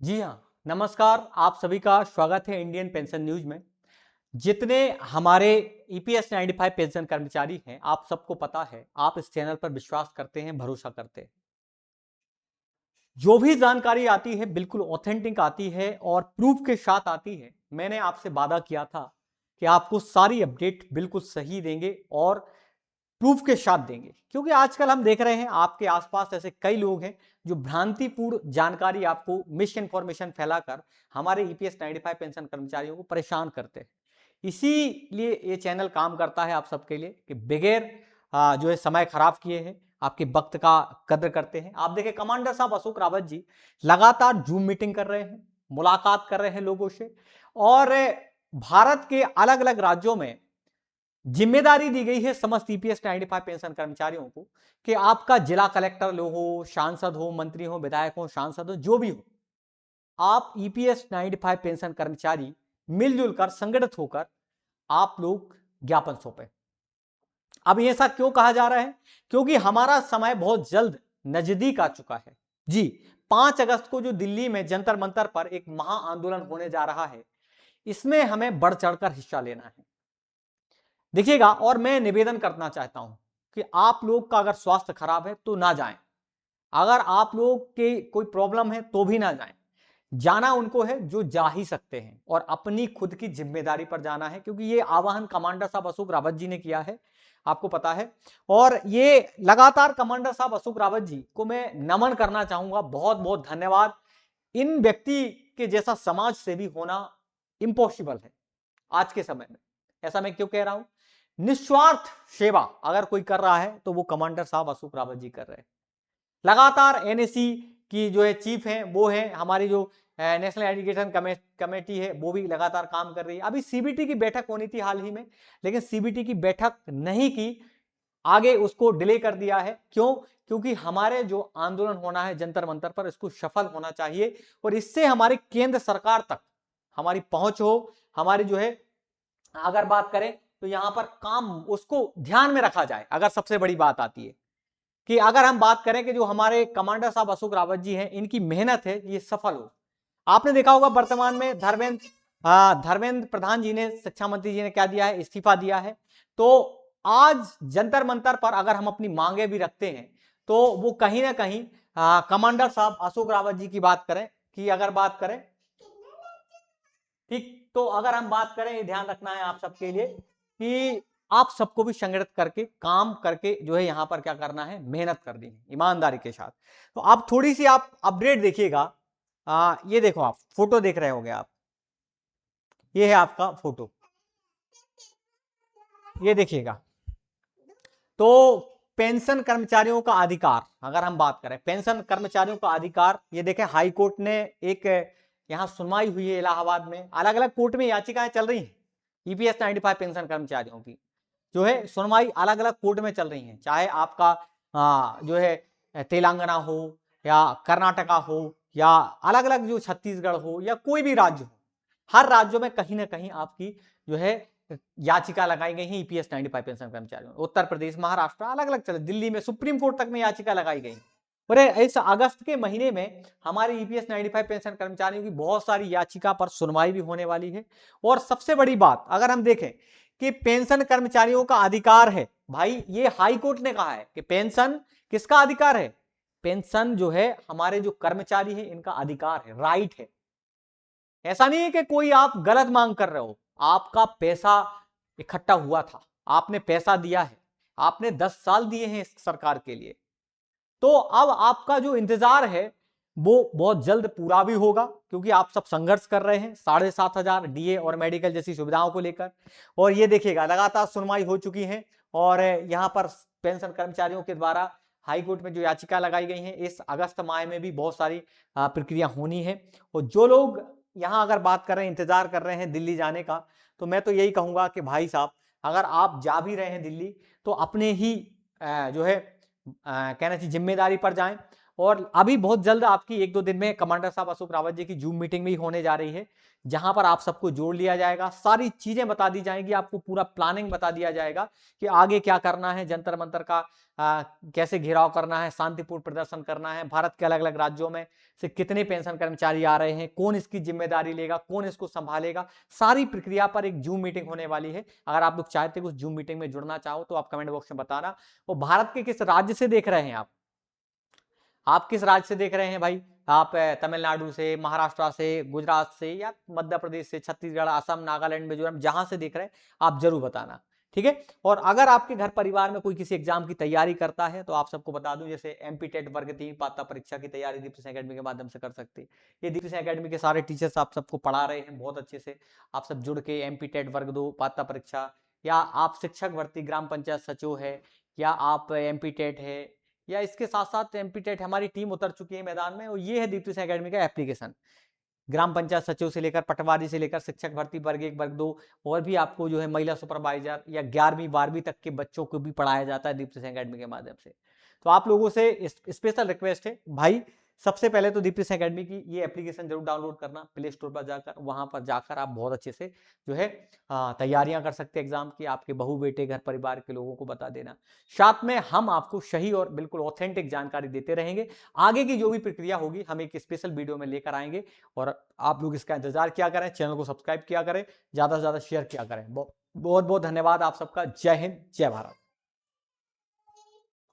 जी हाँ, नमस्कार। आप सभी का स्वागत है इंडियन पेंशन न्यूज में। जितने हमारे ईपीएस 95 पेंशन कर्मचारी हैं, आप सबको पता है, आप इस चैनल पर विश्वास करते हैं, भरोसा करते हैं। जो भी जानकारी आती है बिल्कुल ऑथेंटिक आती है और प्रूफ के साथ आती है। मैंने आपसे वादा किया था कि आपको सारी अपडेट बिल्कुल सही देंगे और प्रूफ के साथ देंगे, क्योंकि आजकल हम देख रहे हैं आपके आसपास ऐसे कई लोग हैं जो भ्रांतिपूर्ण जानकारी, आपको मिस इन्फॉर्मेशन फैलाकर हमारे ईपीएस 95 पेंशन कर्मचारियों को परेशान करते हैं। इसीलिए ये चैनल काम करता है आप सबके लिए कि बगैर जो है समय खराब किए हैं आपके वक्त का कद्र करते हैं। आप देखें, कमांडर साहब अशोक रावत जी लगातार जूम मीटिंग कर रहे हैं, मुलाकात कर रहे हैं लोगों से, और भारत के अलग अलग राज्यों में जिम्मेदारी दी गई है समस्त ईपीएस 95 पेंशन कर्मचारियों को कि आपका जिला कलेक्टर लोग हो, सांसद हो, मंत्री हो, विधायक हो, सांसद हो, जो भी हो, आप ईपीएस 95 पेंशन कर्मचारी मिलजुल कर, संगठित होकर आप लोग ज्ञापन सौंपे। अब ये ऐसा क्यों कहा जा रहा है? क्योंकि हमारा समय बहुत जल्द नजदीक आ चुका है। जी, 5 अगस्त को जो दिल्ली में जंतर मंतर पर एक महा आंदोलन होने जा रहा है, इसमें हमें बढ़ चढ़कर हिस्सा लेना है। देखिएगा, और मैं निवेदन करना चाहता हूं कि आप लोग का अगर स्वास्थ्य खराब है तो ना जाएं, अगर आप लोग के कोई प्रॉब्लम है तो भी ना जाएं। जाना उनको है जो जा ही सकते हैं और अपनी खुद की जिम्मेदारी पर जाना है, क्योंकि ये आह्वान कमांडर साहब अशोक रावत जी ने किया है, आपको पता है। और ये लगातार कमांडर साहब अशोक रावत जी को मैं नमन करना चाहूंगा, बहुत बहुत धन्यवाद। इन व्यक्ति के जैसा समाज सेवी होना इम्पॉसिबल है आज के समय में। ऐसा मैं क्यों कह रहा हूं? निस्वार्थ सेवा अगर कोई कर रहा है तो वो कमांडर साहब अशोक रावत जी कर रहे हैं। लगातार एनएसी की जो है चीफ है, वो है हमारी जो नेशनल एजुकेशन कमेटी है, वो भी लगातार काम कर रही है। अभी सीबीटी की बैठक होनी थी हाल ही में, लेकिन सीबीटी की बैठक नहीं की, आगे उसको डिले कर दिया है। क्यों? क्योंकि हमारे जो आंदोलन होना है जंतर मंतर पर, इसको सफल होना चाहिए और इससे हमारी केंद्र सरकार तक हमारी पहुंच हो। हमारी जो है, अगर बात करें तो यहां पर काम उसको ध्यान में रखा जाए। अगर सबसे बड़ी बात आती है कि अगर हम बात करें कि जो हमारे कमांडर साहब अशोक रावत जी हैं, इनकी मेहनत है, ये सफल हो। आपने देखा होगा वर्तमान में धर्मेंद्र प्रधान जी ने, शिक्षा मंत्री जी ने क्या दिया है? इस्तीफा दिया है। तो आज जंतर मंतर पर अगर हम अपनी मांगे भी रखते हैं तो वो कहीं ना कहीं कमांडर साहब अशोक रावत जी की बात करें, कि अगर बात करें, ठीक, तो अगर हम बात करें, ये ध्यान रखना है आप सबके लिए कि आप सबको भी संगठित करके काम करके जो है यहां पर क्या करना है, मेहनत करनी है ईमानदारी के साथ। तो आप थोड़ी सी आप अपडेट देखिएगा। ये देखो, आप फोटो देख रहे होंगे आप, ये है आपका फोटो, ये देखिएगा। तो पेंशन कर्मचारियों का अधिकार, अगर हम बात करें पेंशन कर्मचारियों का अधिकार, ये देखें, हाई कोर्ट ने एक यहां सुनवाई हुई है इलाहाबाद में। अलग अलग कोर्ट में याचिकाएं चल रही हैं ईपीएस 95 पेंशन कर्मचारियों की, जो है सुनवाई अलग अलग कोर्ट में चल रही है। चाहे आपका जो है तेलंगाना हो या कर्नाटका हो या अलग अलग जो छत्तीसगढ़ हो या कोई भी राज्य हो, हर राज्यों में कहीं ना कहीं आपकी जो है याचिका लगाई गई है ईपीएस 95 पेंशन कर्मचारियों। उत्तर प्रदेश, महाराष्ट्र, अलग अलग चले, दिल्ली में सुप्रीम कोर्ट तक में याचिका लगाई गई। और इस अगस्त के महीने में हमारे ईपीएस 95 पेंशन कर्मचारियों की बहुत सारी याचिका पर सुनवाई भी होने वाली है। और सबसे बड़ी बात अगर हम देखें कि पेंशन कर्मचारियों का अधिकार है, भाई ये हाई कोर्ट ने कहा है कि पेंशन किसका अधिकार है? पेंशन जो है हमारे जो कर्मचारी है इनका अधिकार है, राइट है। ऐसा नहीं है कि कोई आप गलत मांग कर रहे हो, आपका पैसा इकट्ठा हुआ था, आपने पैसा दिया है, आपने 10 साल दिए हैं इस सरकार के लिए, तो अब आपका जो इंतजार है वो बहुत जल्द पूरा भी होगा, क्योंकि आप सब संघर्ष कर रहे हैं 7,500 डीए और मेडिकल जैसी सुविधाओं को लेकर। और ये देखिएगा, लगातार सुनवाई हो चुकी है और यहां पर पेंशन कर्मचारियों के द्वारा हाईकोर्ट में जो याचिका लगाई गई है, इस अगस्त माह में भी बहुत सारी प्रक्रिया होनी है। और जो लोग यहां अगर बात कर रहे हैं, इंतजार कर रहे हैं दिल्ली जाने का, तो मैं तो यही कहूंगा कि भाई साहब, अगर आप जा भी रहे हैं दिल्ली तो अपने ही जो है कहना चाहिए जिम्मेदारी पर जाएं। और अभी बहुत जल्द आपकी 1-2 दिन में कमांडर साहब अशोक रावत जी की जूम मीटिंग भी होने जा रही है, जहां पर आप सबको जोड़ लिया जाएगा, सारी चीजें बता दी जाएंगी, आपको पूरा प्लानिंग बता दिया जाएगा कि आगे क्या करना है, जंतर मंतर का कैसे घेराव करना है, शांतिपूर्ण प्रदर्शन करना है, भारत के अलग अलग राज्यों में से कितने पेंशन कर्मचारी आ रहे हैं, कौन इसकी जिम्मेदारी लेगा, कौन इसको संभालेगा, सारी प्रक्रिया पर एक जूम मीटिंग होने वाली है। अगर आप लोग चाहते हैं उस जूम मीटिंग में जुड़ना चाहो तो आप कमेंट बॉक्स में बताना। वो भारत के किस राज्य से देख रहे हैं आप किस राज्य से देख रहे हैं भाई? आप तमिलनाडु से, महाराष्ट्र से, गुजरात से, या मध्य प्रदेश से, छत्तीसगढ़, असम, नागालैंड, मिजोरम, जहां से देख रहे हैं आप जरूर बताना, ठीक है। और अगर आपके घर परिवार में कोई किसी एग्जाम की तैयारी करता है तो आप सबको बता दूं, जैसे एमपी टेट वर्ग 3 पात्रता परीक्षा की तैयारी दीप्ति सिंह एकेडमी के माध्यम से कर सकते हैं। ये दीप्ति सिंह एकेडमी के सारे टीचर्स आप सबको पढ़ा रहे हैं बहुत अच्छे से। आप सब जुड़ के एमपी टेट वर्ग 2 पात्रता परीक्षा, या आप शिक्षक भर्ती ग्राम पंचायत सचिव है, या आप एमपी टेट है, या इसके साथ साथ एमपी टेट हमारी टीम उतर चुकी है मैदान में, और ये है दीप्ति सिंह एकेडमी का एप्लीकेशन। ग्राम पंचायत सचिव से लेकर पटवारी से लेकर शिक्षक भर्ती वर्ग 1 वर्ग 2, और भी आपको जो है महिला सुपरवाइजर या 11वीं 12वीं तक के बच्चों को भी पढ़ाया जाता है दीप्ति सिंह एकेडमी के माध्यम से। तो आप लोगों से स्पेशल रिक्वेस्ट है भाई, सबसे पहले तो दीप्ति सिंह एकेडमी की ये एप्लीकेशन जरूर डाउनलोड करना प्ले स्टोर पर जाकर। वहां पर जाकर आप बहुत अच्छे से जो है तैयारियां कर सकते हैं एग्जाम की, आपके बहू बेटे घर परिवार के लोगों को बता देना। साथ में हम आपको सही और बिल्कुल ऑथेंटिक जानकारी देते रहेंगे। आगे की जो भी प्रक्रिया होगी हम एक स्पेशल वीडियो में लेकर आएंगे, और आप लोग इसका इंतजार किया करें, चैनल को सब्सक्राइब किया करें, ज्यादा से ज्यादा शेयर किया करें। बहुत बहुत धन्यवाद आप सबका। जय हिंद, जय भारत।